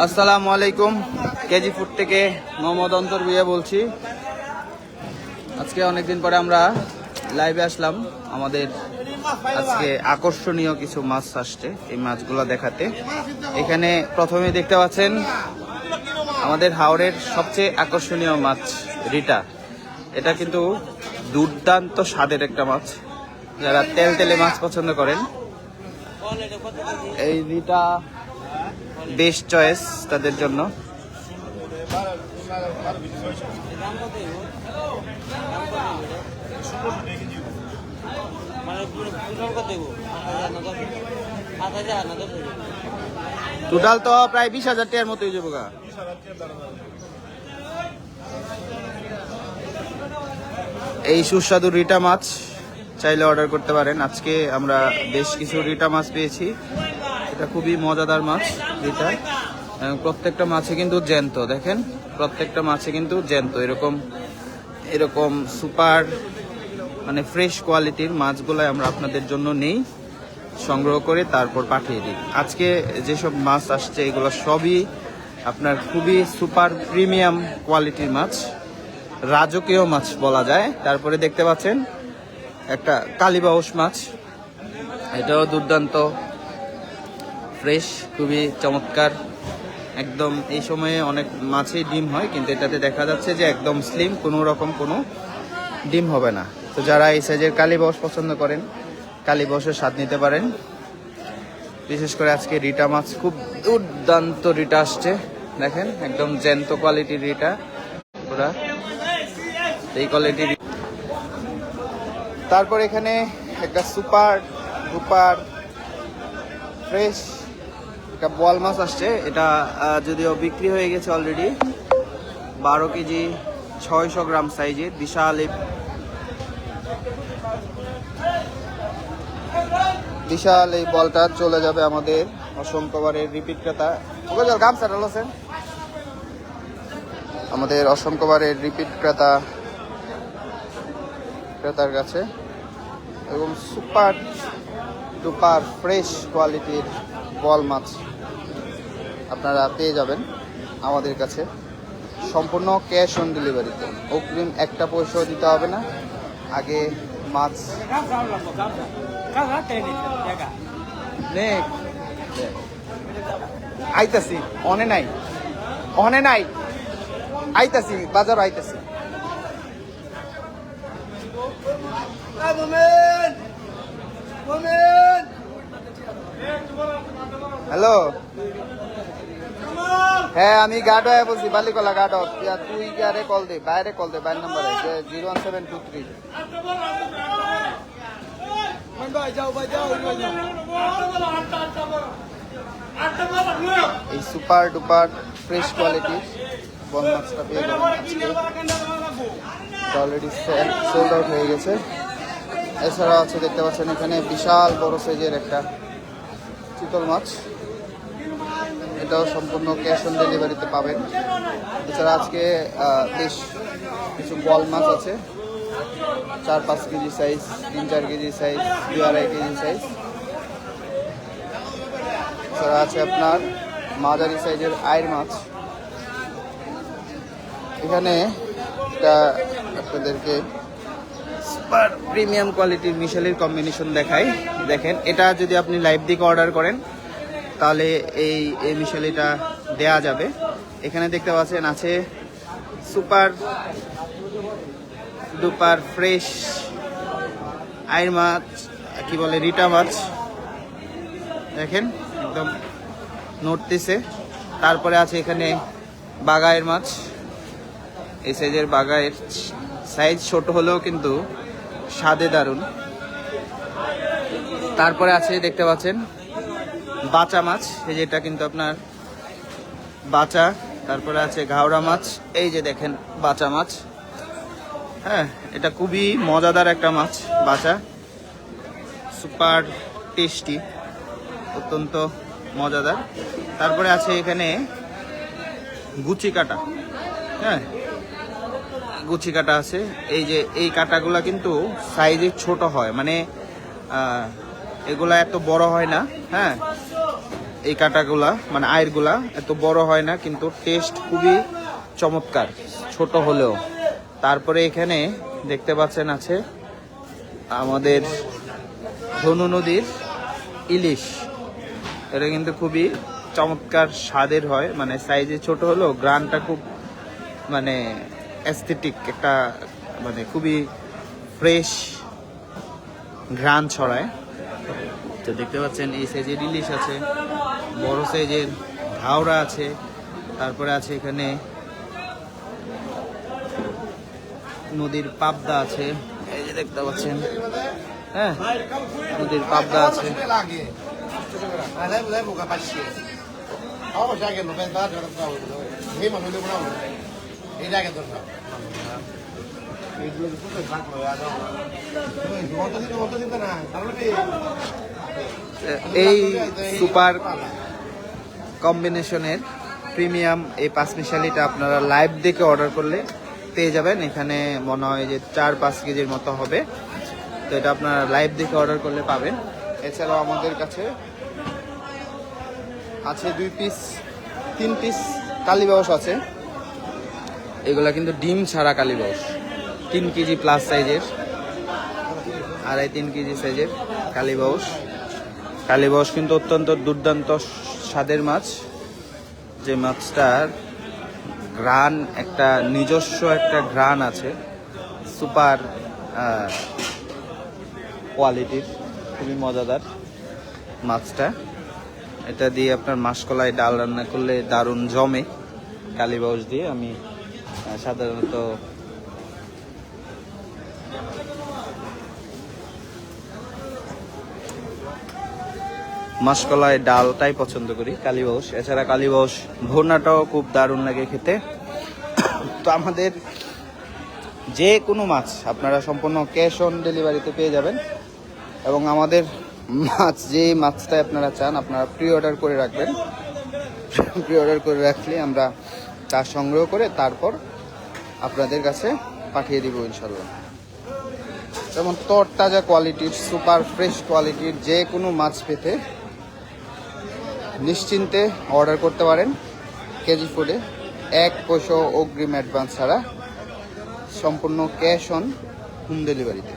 আসসালামু আলাইকুম, KG food থেকে মোহাম্মদ অন্তর ভুঁইয়া বলছি। আজকে অনেকদিন পরে আমরা লাইভে আসলাম। আমাদের আজকে আকর্ষণীয় কিছু মাছ আসছে, এই মাছগুলো দেখাতে। এখানে প্রথমে দেখতে পাচ্ছেন আমাদের হাওড়ের সবচেয়ে আকর্ষণীয় মাছ রিটা। এটা কিন্তু দুর্দান্ত স্বাদের একটা মাছ। যারা তেলে মাছ পছন্দ করেন, এই রিটা বেস্ট চয়েস তাদের জন্য। টোটাল তো প্রায় 20,000 টাকার মতো হয়ে যাবো। এই সুস্বাদু রিটা মাছ চাইলে অর্ডার করতে পারেন। আজকে আমরা বেশ কিছু রিটা মাছ পেয়েছি। এটা খুবই মজাদার মাছ রিটা। প্রত্যেকটা মাছে কিন্তু জ্যান্ত, দেখেন প্রত্যেকটা মাছে কিন্তু জ্যান্ত। এরকম সুপার মানে ফ্রেশ কোয়ালিটির মাছগুলো আমরা আপনাদের জন্য নেই, সংগ্রহ করে তারপর পাঠিয়ে দিই। আজকে যেসব মাছ আসছে এগুলো সবই আপনার খুবই সুপার প্রিমিয়াম কোয়ালিটির মাছ, রাজকীয় মাছ বলা যায়। তারপরে দেখতে পাচ্ছেন একটা কালীবাউস মাছ, এটাও দুর্দান্ত ফ্রেশ, খুবই চমৎকার একদম। এই সময়ে অনেক মাছেই ডিম হয়, কিন্তু এটাতে দেখা যাচ্ছে যে একদম স্লিম, কোনো রকম কোনো ডিম হবে না। তো যারা এই সাইজের কালীবাউস পছন্দ করেন, কালীবাউসের স্বাদ নিতে পারেন। বিশেষ করে আজকে রিটা মাছ, খুব দুর্দান্ত রিটা আসছে, দেখেন একদম জ্যান্ত কোয়ালিটির রিটা, পুরা এই কোয়ালিটির। তারপর এখানে একটা সুপার ডুপার ফ্রেশ একটা বোয়াল মাছ আসছে। এটা যদিও বিক্রি হয়ে গেছে অলরেডি। 12 কেজি 600 গ্রাম সাইজের বিশাল এই বলটা চলে যাবে আমাদের অসংখ্যবারের রিপিট ক্রেতা, আমাদের অসংখ্যবারের রিপিট ক্রেতার কাছে। এবং সুপার ডুপার ফ্রেশ কোয়ালিটির বল মাছ আপনারা পেয়ে যাবেন আমাদের কাছে, সম্পূর্ণ ক্যাশ অন ডেলিভারিতে। অগ্রিম একটা পয়সাও দিতে হবে না, আগে মাছ আইতাছি অনে নাই আইতাছি, বাজার আইতাছি। হ্যালো, হ্যাঁ আমি গার্ড হয়ে বলছি, বালিকলা গার্ড। তুই আরে কল দে, বাইরে কল দে, বাইরের নাম্বারে 01723। এই সুপার ডুপার ফ্রেশ কোয়ালিটির বল মাছটা পেয়ে যাবেন আজকে। অলরেডি সোল্ড আউট হয়ে গেছে। এছাড়া আছে দেখতে পাচ্ছেন এখানে বিশাল বড় সাইজের একটা চিতল মাছ, এটাও সম্পূর্ণ ক্যাশ অন ডেলিভারিতে পাবেন। এছাড়া আজকে বেশ কিছু বল মাছ আছে, 4-5 KG size, 3-4 KG size, 2-2.5 KG size. এছাড়া আছে আপনার মাঝারি সাইজের আইর মাছ। এখানে এটা আপনাদেরকে সুপার প্রিমিয়াম কোয়ালিটির মিশালির কম্বিনেশন দেখাই। দেখেন, এটা যদি আপনি লাইভ দিকে অর্ডার করেন তাহলে এই মিশালিটা দেয়া যাবে। এখানে দেখতে পাচ্ছেন আছে সুপার ডুপার ফ্রেশ আইর মাছ, কি বলে রিটা মাছ, দেখেন একদম নড়তেছে। তারপরে আছে এখানে বাগায়ের মাছ, এই সাইজের বাগায়ের সাইজ ছোট হলেও কিন্তু স্বাদে দারুণ। তারপরে আছে দেখতে পাচ্ছেন বাচা মাছ, এই যে এটা কিন্তু আপনার বাচা। তারপরে আছে ঘাওড়া মাছ, এই যে দেখেন বাচা মাছ। হ্যাঁ, এটা খুবই মজাদার একটা মাছ বাচা, সুপার টেস্টি, অত্যন্ত মজাদার। তারপরে আছে এখানে গুচি কাটা। হ্যাঁ, গুচি কাটা আছে। এই যে এই কাটাগুলা কিন্তু সাইজে ছোট হয়, মানে এগুলা এত বড় হয় না। হ্যাঁ, এই কাটাগুলা মানে আয়েরগুলা এত বড় হয় না, কিন্তু টেস্ট খুবই চমৎকার ছোট হলেও। তারপরে এখানে দেখতে পাচ্ছেন আছে আমাদের ধনু নদীর ইলিশ। এটা কিন্তু খুবই চমৎকার স্বাদের হয়, মানে সাইজে ছোট হলেও গ্রানটা খুব মানে অ্যাস্থেটিক একটা, মানে খুবই ফ্রেশ ঘ্রাণ ছড়ায়। তো দেখতে পাচ্ছেন এই সাইজের ইলিশ আছে, বড় সাইজের ঘাওড়া আছে, তারপরে আছে এখানে নদীর পাবদা আছে, এই যে দেখতে পাচ্ছেন, হ্যাঁ নদীর পাবদা আছে। এই সুপার কম্বিনেশনের প্রিমিয়াম এই পাঁচমিশালিটা আপনারা লাইভ দেখে অর্ডার করলে পেয়ে যাবেন। এখানে মনে হয় যে 4-5 কেজির মতো হবে, তো এটা আপনারা লাইভ দেখে অর্ডার করলে পাবেন। এছাড়াও আমাদের কাছে আছে 2 পিস 3 পিস কালীবাউস আছে। এগুলা কিন্তু ডিম ছাড়া কালীবাউস, 3 কেজি প্লাস সাইজের, 2.5-3 কেজি সাইজের কালীবাউস। কালীবাউস কিন্তু অত্যন্ত দুর্দান্ত স্বাদের মাছ, যে মাছটার ঘ্রাণ একটা নিজস্ব একটা ঘ্রাণ আছে, সুপার কোয়ালিটির, খুবই মজাদার মাছটা। এটা দিয়ে আপনার মাসকলাই ডাল রান্না করলে দারুণ জমে। কালীবাউস দিয়ে আমি সাধারণত মাসকলাই ডালটাই পছন্দ করি, কালীবাউস। এছাড়া কালীবাউস ভুনাটাও খুব দারুণ লাগে খেতে। তো আমাদের যে কোনো মাছ আপনারা সম্পূর্ণ ক্যাশ অন ডেলিভারিতে পেয়ে যাবেন, এবং আমাদের মাছ যে মাছটা আপনারা চান আপনারা প্রি অর্ডার করে রাখবেন। প্রি অর্ডার করে রাখলে আমরা তা সংগ্রহ করে তারপর আপনাদের কাছে পাঠিয়ে দিব ইনশাল্লাহ। যেমন তরতাজা কোয়ালিটির সুপার ফ্রেশ কোয়ালিটির যে কোনো মাছ পেতে নিশ্চিন্তে অর্ডার করতে পারেন কেজি ফুডে। 1 পয়সা অগ্রিম অ্যাডভান্স ছাড়া, সম্পূর্ণ ক্যাশ অন হোম ডেলিভারিতে।